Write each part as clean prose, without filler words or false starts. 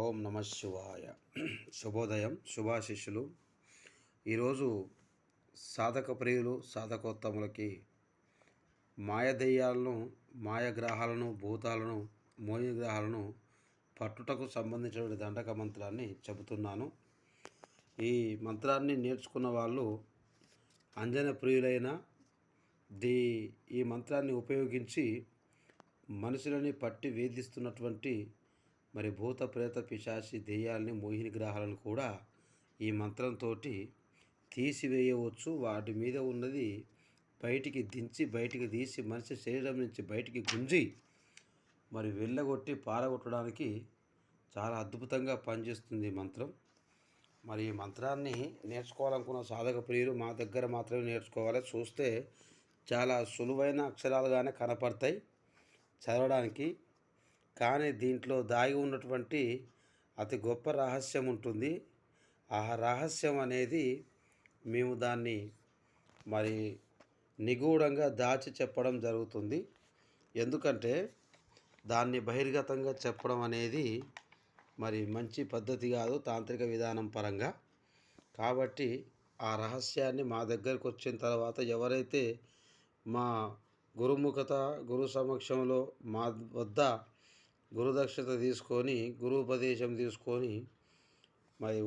ఓం నమ శివాయ. శుభోదయం, శుభాశిష్యులు. ఈరోజు సాధక ప్రియులు, సాధకోత్తములకి మాయదెయ్యాలను, మాయగ్రహాలను, భూతాలను, మోహిగ్రహాలను పట్టుటకు సంబంధించిన దండక మంత్రాన్ని చెబుతున్నాను. ఈ మంత్రాన్ని నేర్చుకున్న వాళ్ళు అంజన ప్రియులైన ఈ మంత్రాన్ని ఉపయోగించి మనుషులని పట్టి వేధిస్తున్నటువంటి భూత ప్రేత పిశాచి దెయ్యాలని, మోహిని గ్రహాలను కూడా ఈ మంత్రంతో తీసివేయవచ్చు. వాటి మీద ఉన్నది బయటికి తీసి మనిషి శరీరం నుంచి బయటికి గుంజి వెళ్ళగొట్టి పారగొట్టడానికి చాలా అద్భుతంగా పనిచేస్తుంది ఈ మంత్రం. ఈ మంత్రాన్ని నేర్చుకోవాలనుకున్న సాధక ప్రియులు మా దగ్గర మాత్రమే నేర్చుకోవాలి. చూస్తే చాలా సులువైన అక్షరాలుగానే కనపడతాయి చదవడానికి, కానీ దీంట్లో దాగి ఉన్నటువంటి అతి గొప్ప రహస్యం ఉంటుంది. ఆ రహస్యం అనేది మేము దాన్ని నిగూఢంగా దాచి చెప్పడం జరుగుతుంది. ఎందుకంటే దాన్ని బహిర్గతంగా చెప్పడం అనేది మంచి పద్ధతి కాదు తాంత్రిక విధానం పరంగా. కాబట్టి ఆ రహస్యాన్ని మా దగ్గరకు వచ్చిన తర్వాత ఎవరైతే మా గురు సమక్షంలో మా వద్ద గురుదక్షత తీసుకొని, గురుపదేశం తీసుకొని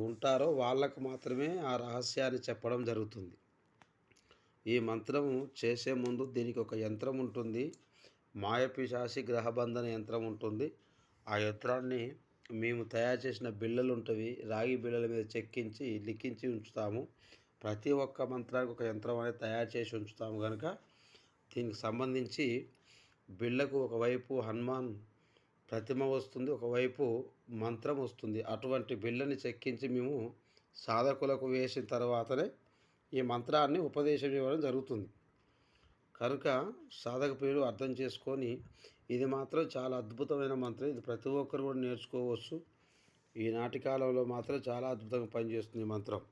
ఉంటారో వాళ్ళకు మాత్రమే ఆ రహస్యాన్ని చెప్పడం జరుగుతుంది. ఈ మంత్రము చేసే ముందు దీనికి ఒక యంత్రం ఉంటుంది. మాయపిశాచి గ్రహబంధన యంత్రం ఉంటుంది. ఆ యంత్రాన్ని మేము తయారు చేసిన బిళ్ళలు ఉంటవి, రాగి బిళ్ళల మీద చెక్కించి లిఖించి ఉంచుతాము. ప్రతి ఒక్క మంత్రానికి ఒక యంత్రం అనేది తయారు చేసి ఉంచుతాము కనుక దీనికి సంబంధించి బిళ్ళకు ఒకవైపు హనుమాన్ ప్రతిమ వస్తుంది, ఒకవైపు మంత్రం వస్తుంది. అటువంటి బిళ్ళని చెక్కించి మేము సాధకులకు వేసిన తర్వాతనే ఈ మంత్రాన్ని ఉపదేశం ఇవ్వడం జరుగుతుంది. కనుక సాధక ప్రియులు అర్థం చేసుకొని, ఇది మాత్రం చాలా అద్భుతమైన మంత్రం. ఇది ప్రతి ఒక్కరు కూడా నేర్చుకోవచ్చు. ఈనాటి కాలంలో మాత్రం చాలా అద్భుతంగా పనిచేస్తుంది ఈ మంత్రం.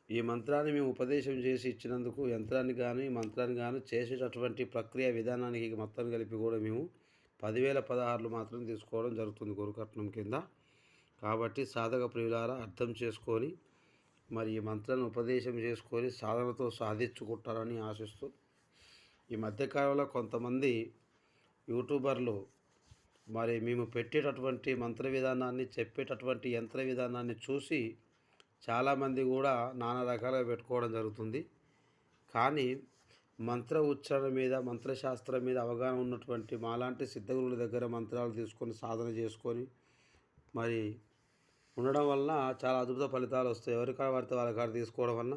ఈ మంత్రాన్ని మేము ఉపదేశం చేసి ఇచ్చినందుకు మంత్రాన్ని కానీ చేసేటటువంటి ప్రక్రియ విధానానికి మొత్తం కలిపి కూడా మేము 10,000 మాత్రం తీసుకోవడం జరుగుతుంది గురుకట్నం కింద. కాబట్టి సాధక ప్రియులారా అర్థం చేసుకొని ఈ మంత్రాన్ని ఉపదేశం చేసుకొని సాధనతో సాధించుకుంటారని ఆశిస్తూ, ఈ మధ్యకాలంలో కొంతమంది యూట్యూబర్లు మేము పెట్టేటటువంటి మంత్ర విధానాన్ని, చెప్పేటటువంటి యంత్ర విధానాన్ని చూసి చాలామంది కూడా నానా రకాలుగా పెట్టుకోవడం జరుగుతుంది. కానీ మంత్ర ఉచ్చారణ మీద, మంత్రశాస్త్రం మీద అవగాహన ఉన్నటువంటి మాలాంటి సిద్ధగురువుల దగ్గర మంత్రాలు తీసుకొని సాధన చేసుకొని ఉండడం వలన చాలా అద్భుత ఫలితాలు వస్తాయి. ఎవరి పడితే వాళ్ళ కాడ తీసుకోవడం వలన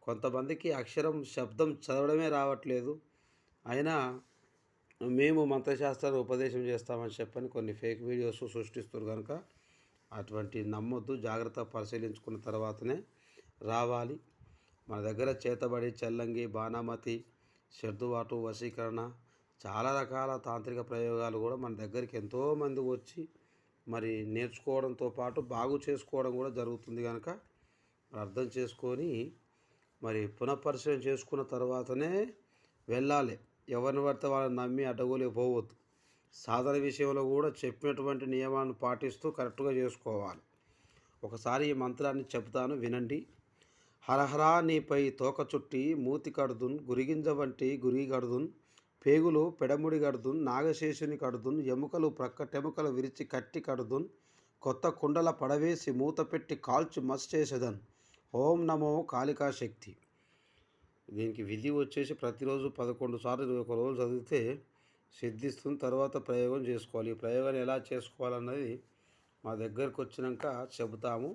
కొంతమందికి అక్షరం, శబ్దం చదవడమే రావట్లేదు. అయినా మేము మంత్రశాస్త్రాన్ని ఉపదేశం చేస్తామని చెప్పని కొన్ని ఫేక్ వీడియోస్ సృష్టిస్తారు కనుక అటువంటి నమ్మొద్దు. జాగ్రత్త పరిశీలించుకున్న తర్వాతనే రావాలి. మన దగ్గర చేతబడి, చల్లంగి, బాణామతి, షర్దువాటు, వశీకరణ, చాలా రకాల తాంత్రిక ప్రయోగాలు కూడా మన దగ్గరికి ఎంతోమంది వచ్చి నేర్చుకోవడంతో పాటు బాగు చేసుకోవడం కూడా జరుగుతుంది. కనుక అర్థం చేసుకొని పునఃపరిశీలన చేసుకున్న తర్వాతనే వెళ్ళాలి. ఎవరిని పడితే వాళ్ళని నమ్మి అడ్డగోలు పోవద్దు. సాధన విషయంలో కూడా చెప్పినటువంటి నియమాలను పాటిస్తూ కరెక్ట్గా చేసుకోవాలి. ఒకసారి ఈ మంత్రాన్ని చెప్తాను, వినండి. హరహరా నీపై తోక చుట్టి మూతి కడుదున్, గురిగింజ వంటి గురి కడుదున్, పేగులు పెడముడి కడుదున్, నాగశేషుని కడుదున్, ఎముకలు ప్రక్కటెముకలు విరిచి కట్టి కడుదున్, కొత్త కుండల పడవేసి మూత పెట్టి కాల్చి మస్ చేసేదన్. ఓం నమో కాళికా శక్తి. దీనికి విధి వచ్చేసి ప్రతిరోజు 11 సార్లు 21 రోజులు చదివితే సిద్ధిస్తుంది. తర్వాత ప్రయోగం చేసుకోవాలి. ఈ ప్రయోగాన్ని ఎలా చేసుకోవాలన్నది మా దగ్గరకు వచ్చినాక చెబుతాము.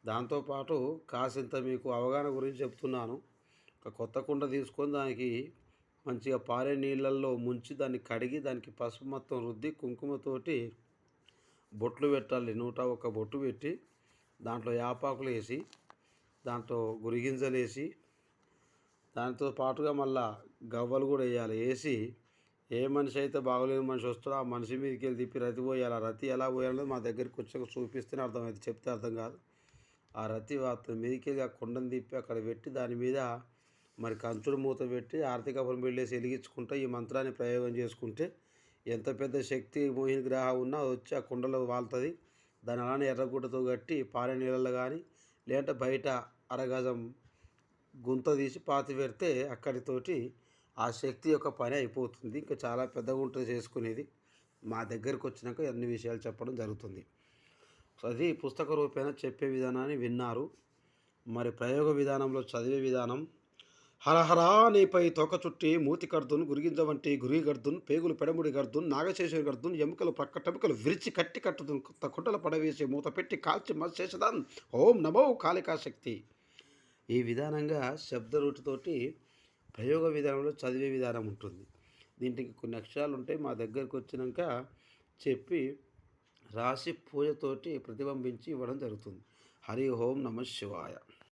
దాంతోపాటు కాసింత మీకు అవగాహన గురించి చెప్తున్నాను. ఒక కొత్త కుండ తీసుకొని దానికి మంచిగా పారే నీళ్ళల్లో ముంచి దాన్ని కడిగి దానికి పసుపు మొత్తం రుద్ది కుంకుమతోటి బొట్లు పెట్టాలి. 101 బొట్టు పెట్టి దాంట్లో యాపాకులు వేసి, దాంట్లో గురిగింజలు వేసి, దాంతో పాటుగా మళ్ళా గవ్వలు కూడా వేయాలి. వేసి ఏ మనిషి అయితే బాగోలేని మనిషి వస్తాడో ఆ మనిషి మీదకి వెళ్ళి తిప్పి రతి పోయాలి. ఆ రతి ఎలా పోయాలో మా దగ్గరికి వచ్చాక చూపిస్తేనే అర్థమైంది, చెప్తే అర్థం కాదు. ఆ రతి మీదకి వెళ్ళి ఆ కుండను తిప్పి అక్కడ పెట్టి దాని మీద కంచుడు మూత పెట్టి ఆర్థిక బిళ్ళేసి వెలిగించుకుంటే ఈ మంత్రాన్ని ప్రయోగం చేసుకుంటే ఎంత పెద్ద శక్తి మోహిని గ్రహం ఉన్నా వచ్చి ఆ కుండలో వాళ్తుంది. దాన్ని అలానే ఎర్రగుడ్డతో కట్టి పారే నీళ్ళల్లో కానీ లేదంటే బయట అరగజం గుంత తీసి పాతి పెడితే అక్కడితోటి ఆ శక్తి యొక్క పని అయిపోతుంది. ఇంకా చాలా పెద్దగా ఉంటుంది చేసుకునేది. మా దగ్గరకు వచ్చినాక అన్ని విషయాలు చెప్పడం జరుగుతుంది. సో అది పుస్తక రూపేణ చెప్పే విధానాన్ని విన్నారు. మరి ప్రయోగ విధానంలో చదివే విధానం హరహరా నీపై తోక చుట్టి మూతి కర్దున్ గురిగింజ వంటి గురి గర్దున్ పేగులు పెడముడి గర్దున్ నాగశేషుని గర్దున్ ఎముకలు ప్రక్కటెముకలు విరిచి కట్టి కట్టుదున్ కొత్త కుంటలు పడవేసి మూత పెట్టి కాల్చి మశేషదాన్ ఓం నమో కాళికా శక్తి. ఈ విధానంగా శబ్దరూటితోటి ప్రయోగ విధానంలో చదివే విధానం ఉంటుంది. దీంట్లో కొన్ని అక్షరాలు ఉంటాయి. మా దగ్గరకు వచ్చినాక చెప్పి రాసి పూజతోటి ప్రతిబింబించి ఇవ్వడం జరుగుతుంది. హరి ఓం నమ శివాయ.